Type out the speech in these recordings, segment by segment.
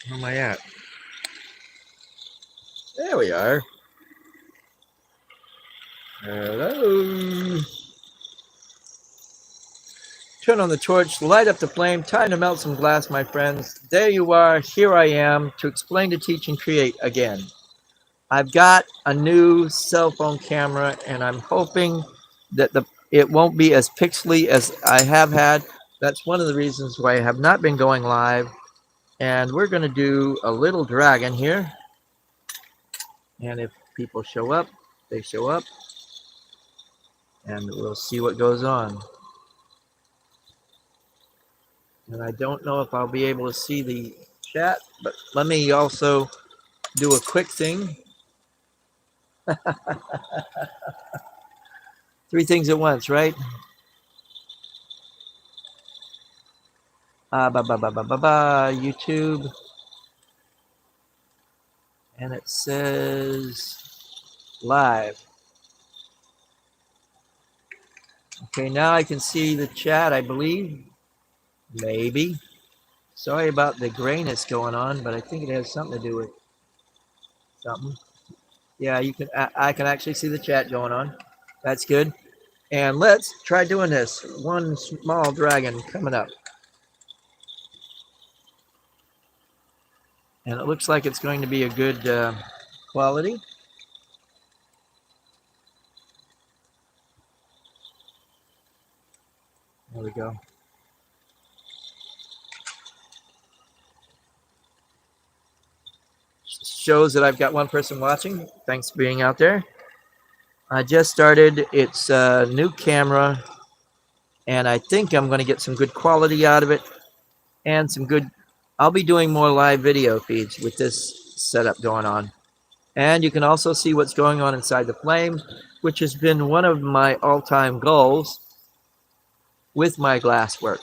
Where am I at? There we are. Hello. Turn on the torch, light up the flame, time to melt some glass, my friends. There you are. Here I am to explain, to teach, and create again. I've got a new cell phone camera, and I'm hoping that it won't be as pixely as I have had. That's one of the reasons why I have not been going live. And we're going to do a little dragon here. And if people show up, they show up. And we'll see what goes on. And I don't know if I'll be able to see the chat, but let me also do a quick thing. Three things at once, right? YouTube. And it says live. Okay, now I can see the chat, I believe. Maybe. Sorry about the grayness going on, but I think it has something to do with something. Yeah, you can. I can actually see the chat going on. That's good. And let's try doing this. One small dragon coming up. And it looks like it's going to be a good quality. There we go. Shows that I've got one person watching. Thanks for being out there. I just started. It's a new camera, and I think I'm going to get some good quality out of it, and some good. I'll be doing more live video feeds with this setup going on, and you can also see what's going on inside the flame, which has been one of my all-time goals with my glass work.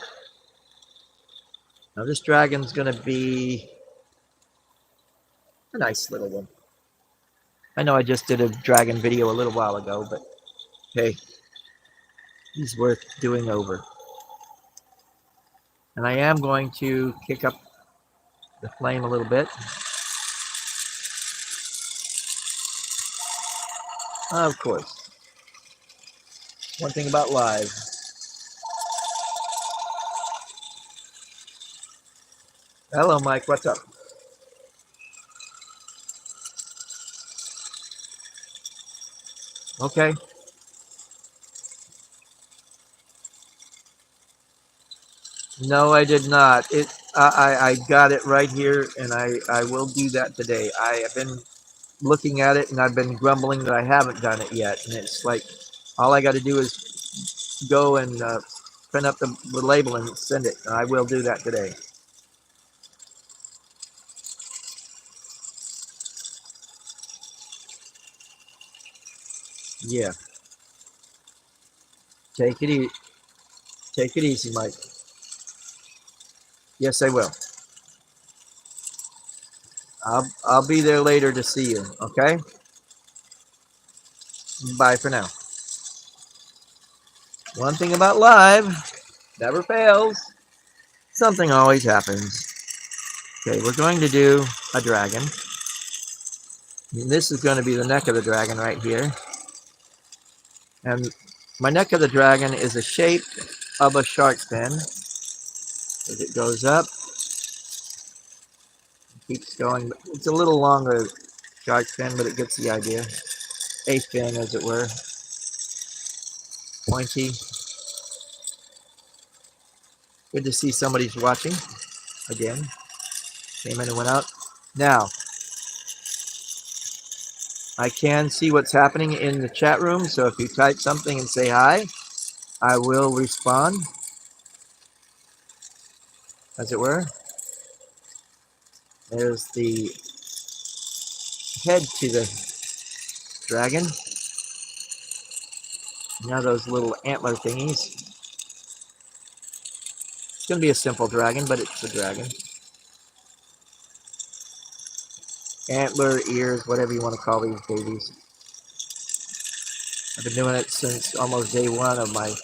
Now this dragon's going to be a nice little one. I know I just did a dragon video a little while ago, but hey, he's worth doing over. And I am going to kick up the flame a little bit. Of course. One thing about live. Hello, Mike. What's up? Okay. No, I did not. I got it right here, and I will do that today. I have been looking at it, and I've been grumbling that I haven't done it yet. And it's like, all I got to do is go and print up the label and send it. I will do that today. Yeah. Take it easy. Take it easy, Mike. Yes, I will. I'll be there later to see you. Okay. Bye for now. One thing about live, never fails. Something always happens. Okay, we're going to do a dragon. And this is going to be the neck of the dragon right here. And my neck of the dragon is the shape of a shark fin. As it goes up, it keeps going. It's a little longer shark fin, but it gets the idea. A fin, as it were. Pointy. Good to see somebody's watching. Again. Came in and went out. Now, I can see what's happening in the chat room, so if you type something and say hi, I will respond, as it were. There's the head to the dragon. Now those little antler thingies. It's going to be a simple dragon, but it's a dragon. Antler, ears, whatever you want to call these babies. I've been doing it since almost day one of my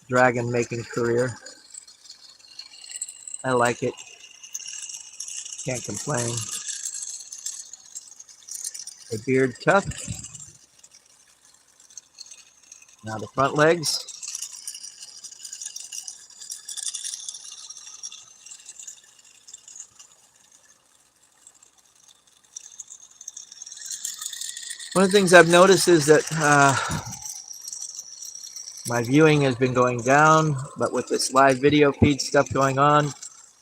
dragon making career. I like it. Can't complain. A beard tuft. Now the front legs. One of the things I've noticed is that my viewing has been going down, but with this live video feed stuff going on,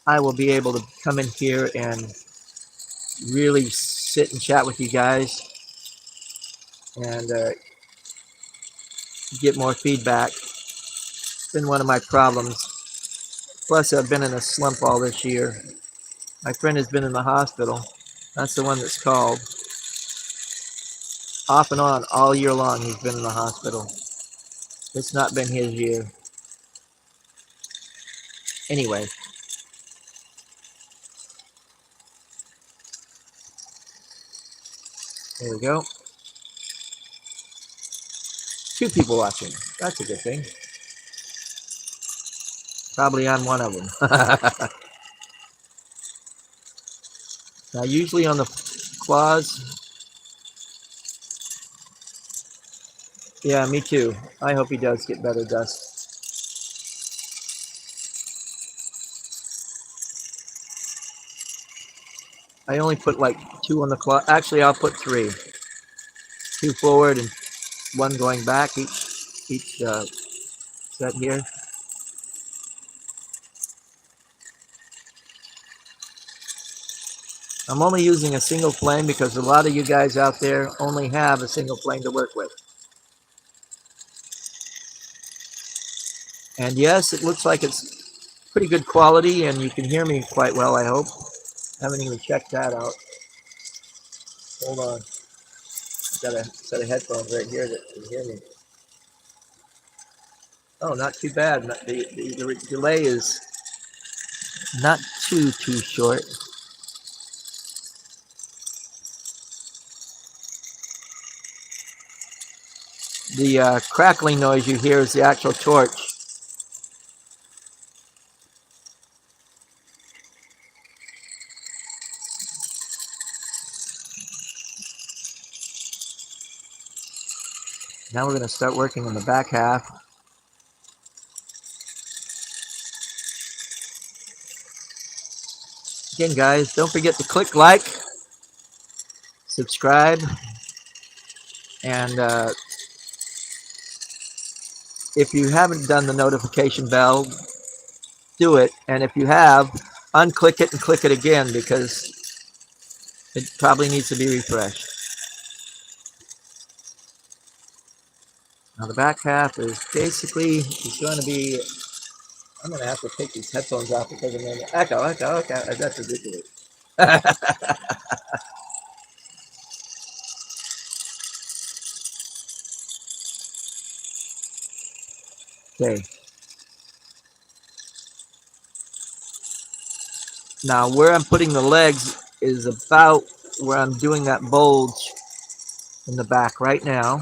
I will be able to come in here and really sit and chat with you guys and get more feedback. It's been one of my problems. Plus, I've been in a slump all this year. My friend has been in the hospital. That's the one that's called. Off and on all year long, he's been in the hospital. It's not been his year. Anyway. There we go. 2 people watching. That's a good thing. Probably I'm one of them. Now, usually on the claws. Yeah, me too. I hope he does get better, Dust. I only put like 2 on the claw. Actually, I'll put 3. 2 forward and 1 going back each set here. I'm only using a single flame because a lot of you guys out there only have a single flame to work with. And yes, it looks like it's pretty good quality and you can hear me quite well, I hope. I haven't even checked that out. Hold on. I've got a set of headphones right here that can hear me. Oh, not too bad. The delay is not too short. The crackling noise you hear is the actual torch. Now we're going to start working on the back half. Again, guys, don't forget to click like, subscribe, and if you haven't done the notification bell, do it. And if you have, unclick it and click it again because it probably needs to be refreshed. Now the back half is basically going to be, I'm going to have to take these headphones off because I'm going to echo. That's ridiculous. Okay. Now where I'm putting the legs is about where I'm doing that bulge in the back right now.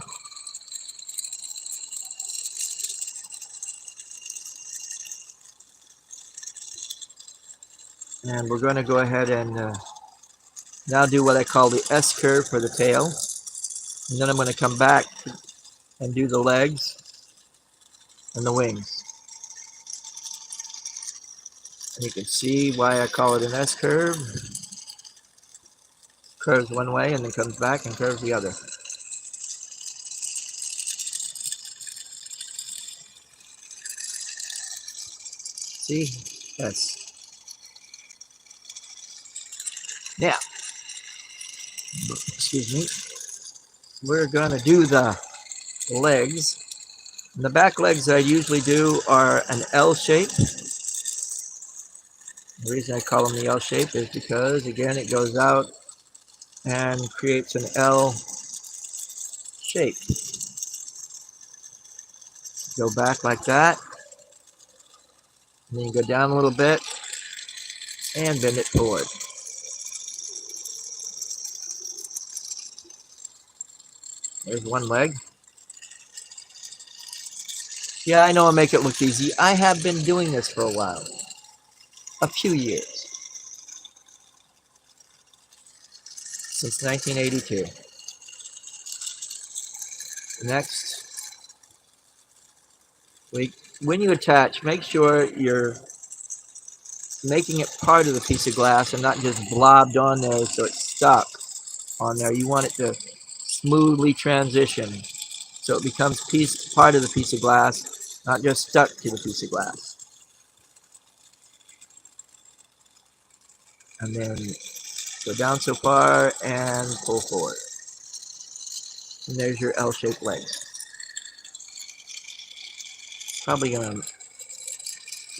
And we're going to go ahead and now do what I call the S curve for the tail. And then I'm going to come back and do the legs and the wings. And you can see why I call it an S curve. Curves one way and then comes back and curves the other. See? S. Now, excuse me, we're going to do the legs. And the back legs I usually do are an L shape. The reason I call them the L shape is because, again, it goes out and creates an L shape. Go back like that. And then you go down a little bit and bend it forward. There's one leg. Yeah, I know I make it look easy. I have been doing this for a while. A few years. since 1982. Next, when you attach, make sure you're making it part of the piece of glass and not just blobbed on there so it's stuck on there. You want it to smoothly transition so it becomes part of the piece of glass, not just stuck to the piece of glass. And then go down so far and pull forward. And there's your L-shaped legs. Probably going to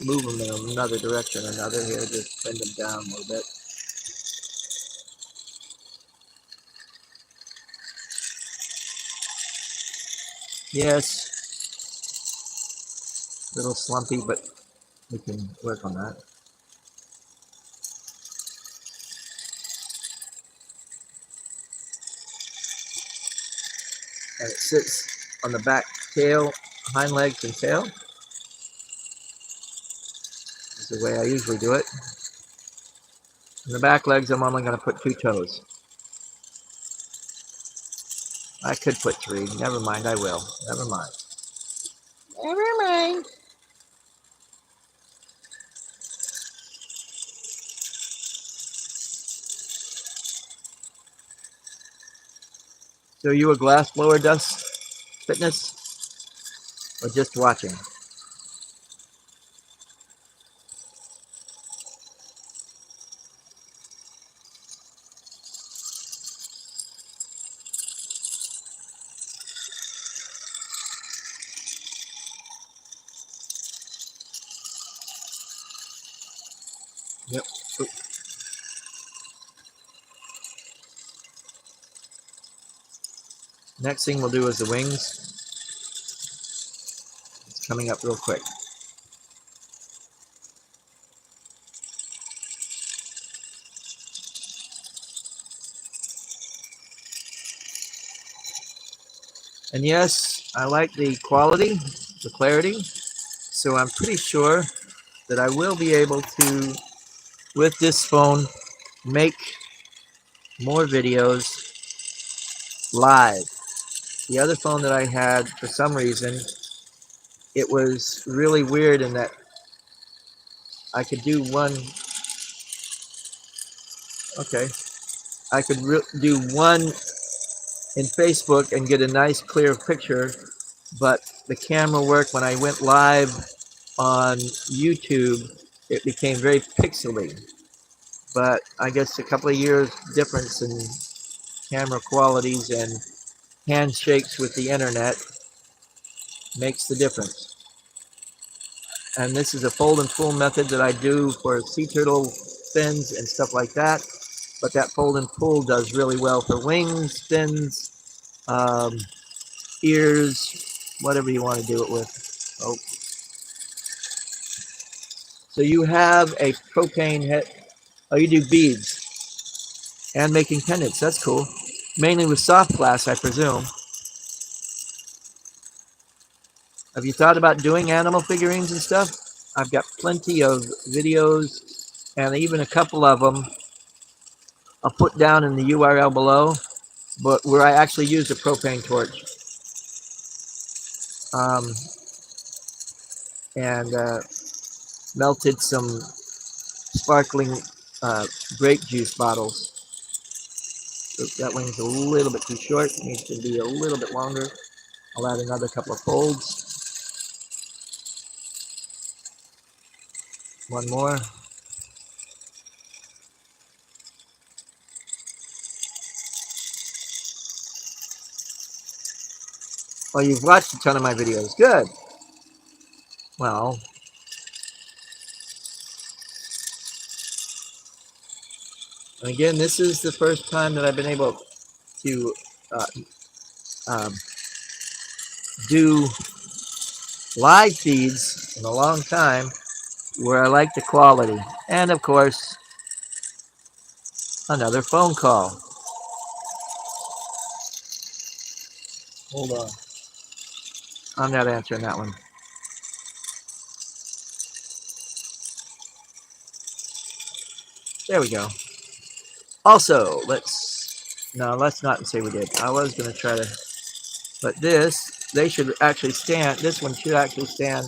move them in another direction or another here, just bend them down a little bit. Yes, a little slumpy, but we can work on that. And it sits on the back tail, hind legs and tail. This is the way I usually do it. In the back legs, I'm only going to put 2 toes. I could put 3. Never mind, I will. Never mind. Never mind. So you a glass blower, Dust Fitness? Or just watching? Yep. Oop. Next thing we'll do is the wings. It's coming up real quick. And yes, I like the quality, the clarity. So I'm pretty sure that I will be able to, with this phone, make more videos live. The other phone that I had, for some reason, it was really weird in that I could do one. Okay, I could do one in Facebook and get a nice clear picture, but the camera work when I went live on YouTube, it became very pixely. But I guess a couple of years difference in camera qualities and handshakes with the internet makes the difference. And this is a fold and pull method that I do for sea turtle fins and stuff like that. But that fold and pull does really well for wings, fins, ears, whatever you want to do it with. Oh. So you have a propane head. Oh, you do beads and making pendants. That's cool. Mainly with soft glass, I presume. Have you thought about doing animal figurines and stuff? I've got plenty of videos and even a couple of them I'll put down in the URL below, but where I actually used a propane torch. And melted some sparkling grape juice bottles. So that wing's a little bit too short, it needs to be a little bit longer. I'll add another couple of folds. One more. Oh, you've watched a ton of my videos. Good. Well, again, this is the first time that I've been able to do live feeds in a long time where I like the quality. And of course, another phone call. Hold on. I'm not answering that one. There we go. Also, let's No, let's not say we did. I was going to try to, but this, they should actually stand. This one should actually stand.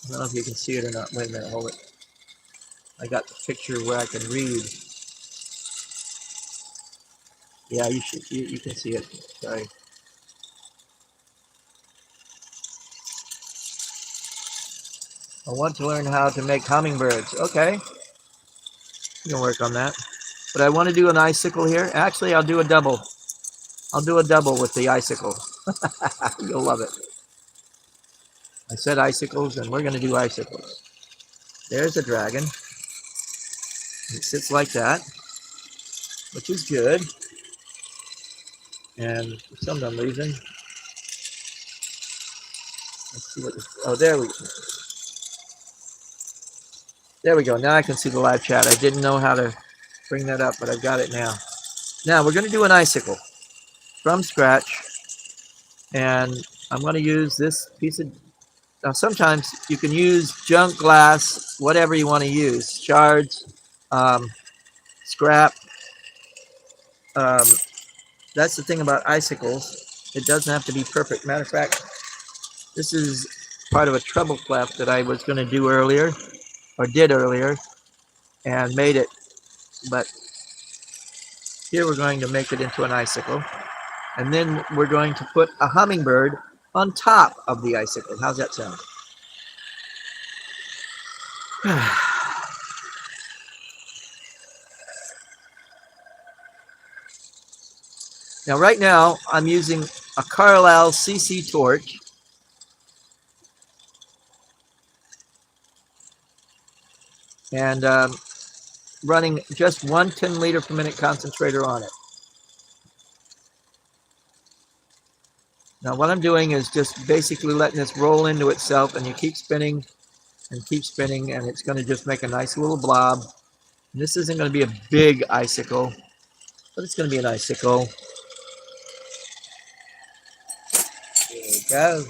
I don't know if you can see it or not. Wait a minute, hold it. I got the picture where I can read. Yeah, you should. You can see it. Sorry. I want to learn how to make hummingbirds. Okay, you can work on that. But I want to do an icicle here. Actually, I'll do a double. I'll do a double with the icicle. You'll love it. I said icicles, and we're going to do icicles. There's a dragon. It sits like that, which is good. And for some reason, let's see what this, oh, there we go. Now I can see the live chat. I didn't know how to bring that up, but I've got it now. Now we're going to do an icicle from scratch. And I'm going to use this piece of, now sometimes you can use junk glass, whatever you want to use, shards, scrap. That's the thing about icicles. It doesn't have to be perfect. Matter of fact, this is part of a treble clef that I was going to do earlier, or did earlier, and made it. But here we're going to make it into an icicle. And then we're going to put a hummingbird on top of the icicle. How's that sound? Now, right now, I'm using a Carlisle CC Torch. And running just 1 10-liter per minute concentrator on it. Now what I'm doing is just basically letting this roll into itself, and you keep spinning and keep spinning, and it's going to just make a nice little blob. And this isn't going to be a big icicle, but it's going to be an icicle. There we go.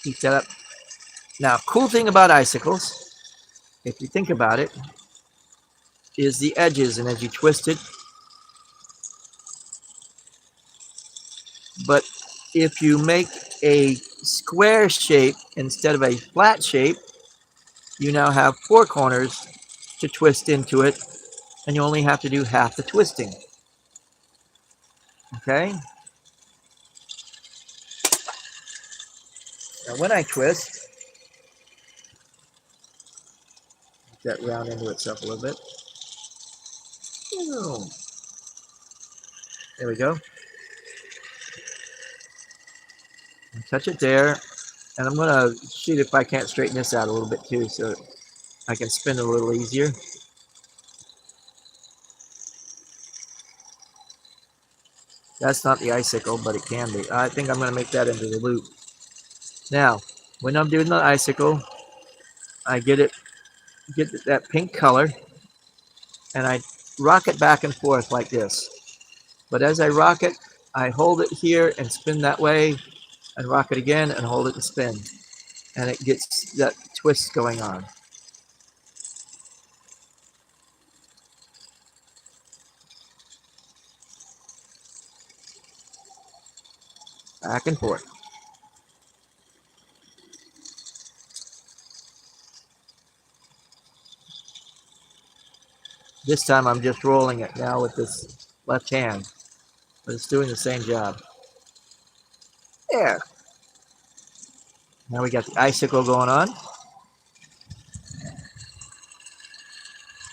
Keep that up. Now, cool thing about icicles, if you think about it, is the edges, and as you twist it. But if you make a square shape instead of a flat shape, you now have 4 corners to twist into it, and you only have to do half the twisting. Okay? Now when I twist, let that round into itself a little bit. Boom. There we go. Touch it there, and I'm going to see if I can't straighten this out a little bit too, so I can spin a little easier. That's not the icicle, but it can be. I think I'm going to make that into the loop. Now, when I'm doing the icicle, I get that pink color, and I rock it back and forth like this. But as I rock it, I hold it here and spin that way, and rock it again and hold it and spin. And it gets that twist going on. Back and forth. This time I'm just rolling it now with this left hand, but it's doing the same job. There. Now we got the icicle going on.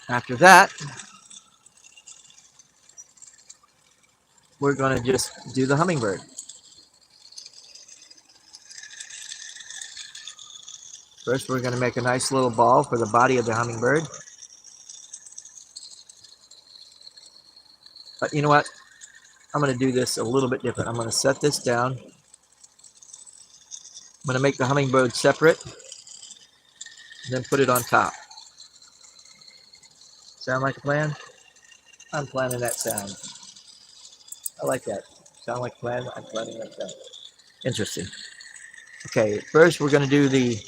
After that, we're going to just do the hummingbird. First, we're going to make a nice little ball for the body of the hummingbird. But you know what? I'm going to do this a little bit different. I'm going to set this down. I'm going to make the hummingbird separate, and then put it on top. Sound like a plan? I'm planning that sound. I like that. Sound like a plan? I'm planning that sound. Interesting. Okay, first we're going to do the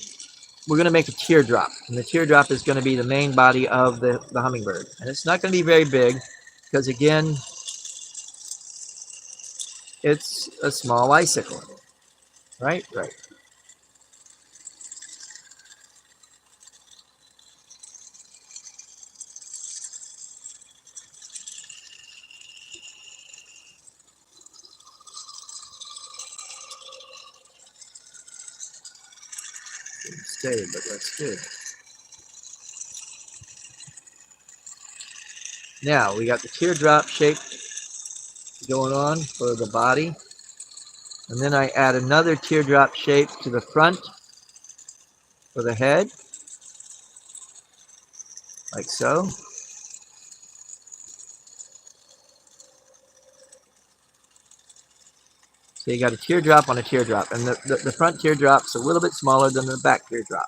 we're going to make a teardrop. And the teardrop is going to be the main body of the hummingbird. And it's not going to be very big because, again, it's a small icicle. Right? Right. Didn't stay, but that's good. Now, we got the teardrop shape going on for the body. And then I add another teardrop shape to the front for the head, like so. So you got a teardrop on a teardrop, and the front teardrop's a little bit smaller than the back teardrop.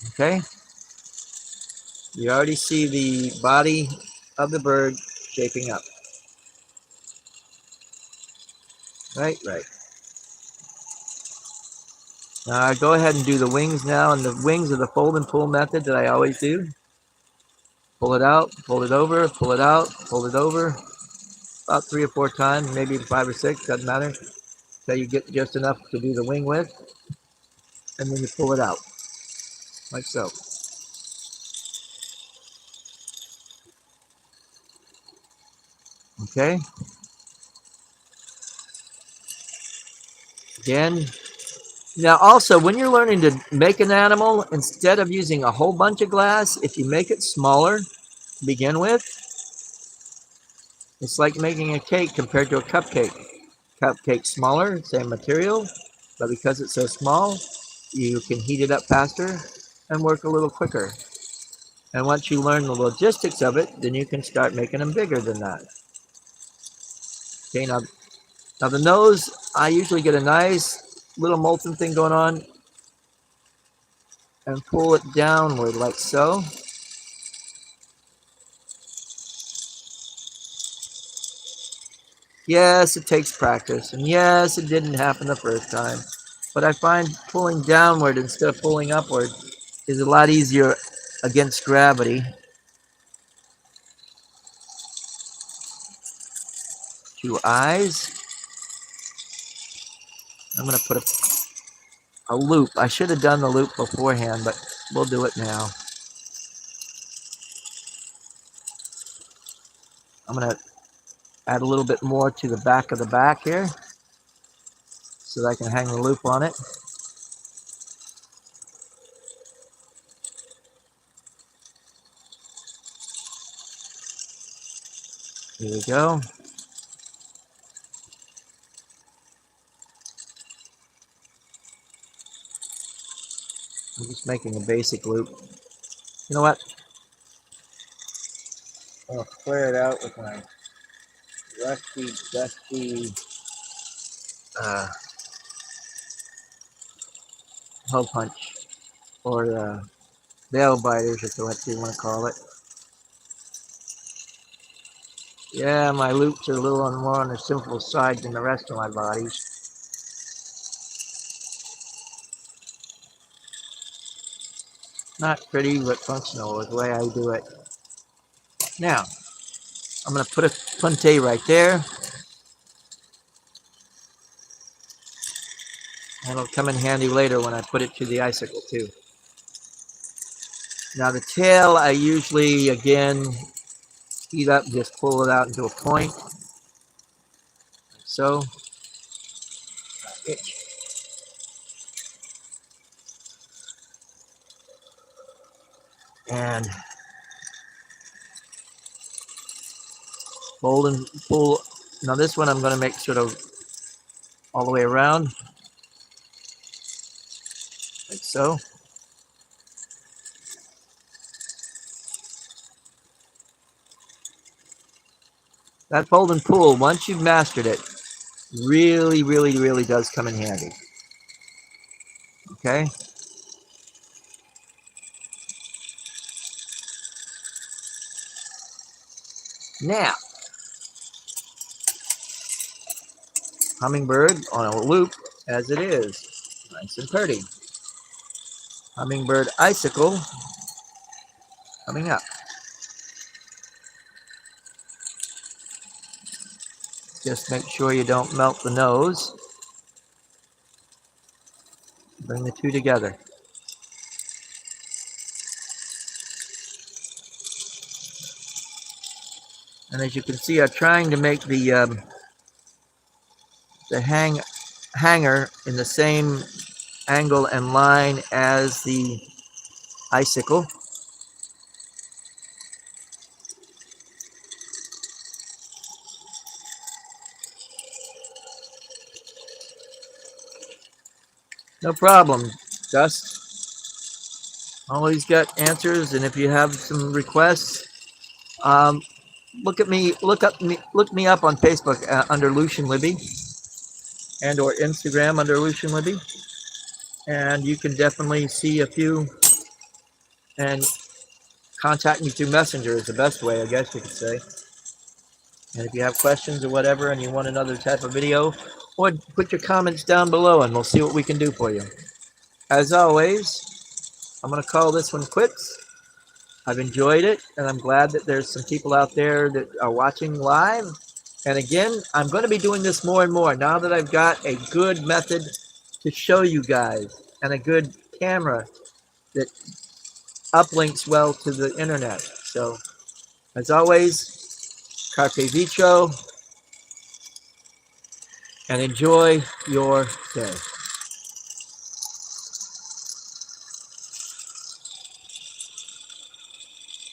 Okay? You already see the body of the bird shaping up. Right, right. Now I go ahead and do the wings now, and the wings are the fold and pull method that I always do. Pull it out, pull it over, pull it out, pull it over, about 3 or 4 times, maybe 5 or 6, doesn't matter, until you get just enough to do the wing with, and then you pull it out, like so. Okay? Again. Now also, when you're learning to make an animal, instead of using a whole bunch of glass, if you make it smaller to begin with, it's like making a cake compared to a cupcake. Cupcake smaller, same material, but because it's so small, you can heat it up faster and work a little quicker. And once you learn the logistics of it, then you can start making them bigger than that. Okay, now the nose, I usually get a nice little molten thing going on and pull it downward like so. Yes, it takes practice, and yes, it didn't happen the first time, but I find pulling downward instead of pulling upward is a lot easier against gravity. 2 eyes. I'm going to put a loop. I should have done the loop beforehand, but we'll do it now. I'm going to add a little bit more to the back of the back here so that I can hang the loop on it. Here we go. I'm just making a basic loop. You know what? I'll clear it out with my rusty, dusty hole punch, or nail biters, if what you want to call it. Yeah, my loops are a little more on the simple side than the rest of my bodies. Not pretty, but functional is the way I do it. Now, I'm going to put a punte right there. And it'll come in handy later when I put it to the icicle too. Now the tail, I usually, again, speed up, just pull it out into a point. Like so. Itch. And fold and pull. Now this one I'm going to make sort of all the way around. Like so. That fold and pull, once you've mastered it, really, really, really does come in handy. Okay? Now, hummingbird on a loop. as it is. Nice and pretty. Hummingbird Icicle coming up. Just make sure you don't melt the nose. Bring the two together. And as you can see, I'm trying to make the hanger in the same angle and line as the icicle. No problem, Dust. Always got answers, and if you have some requests, look me up on Facebook under Lucian Libby, and or Instagram under Lucian Libby, and you can definitely see a few and contact me through Messenger is the best way, I guess you could say. And if you have questions or whatever, and you want another type of video, or put your comments down below, and we'll see what we can do for you. As always, I'm going to call this one quits. I've enjoyed it, and I'm glad that there's some people out there that are watching live. And again, I'm going to be doing this more and more now that I've got a good method to show you guys and a good camera that uplinks well to the internet. So, as always, carpe vitro, and enjoy your day.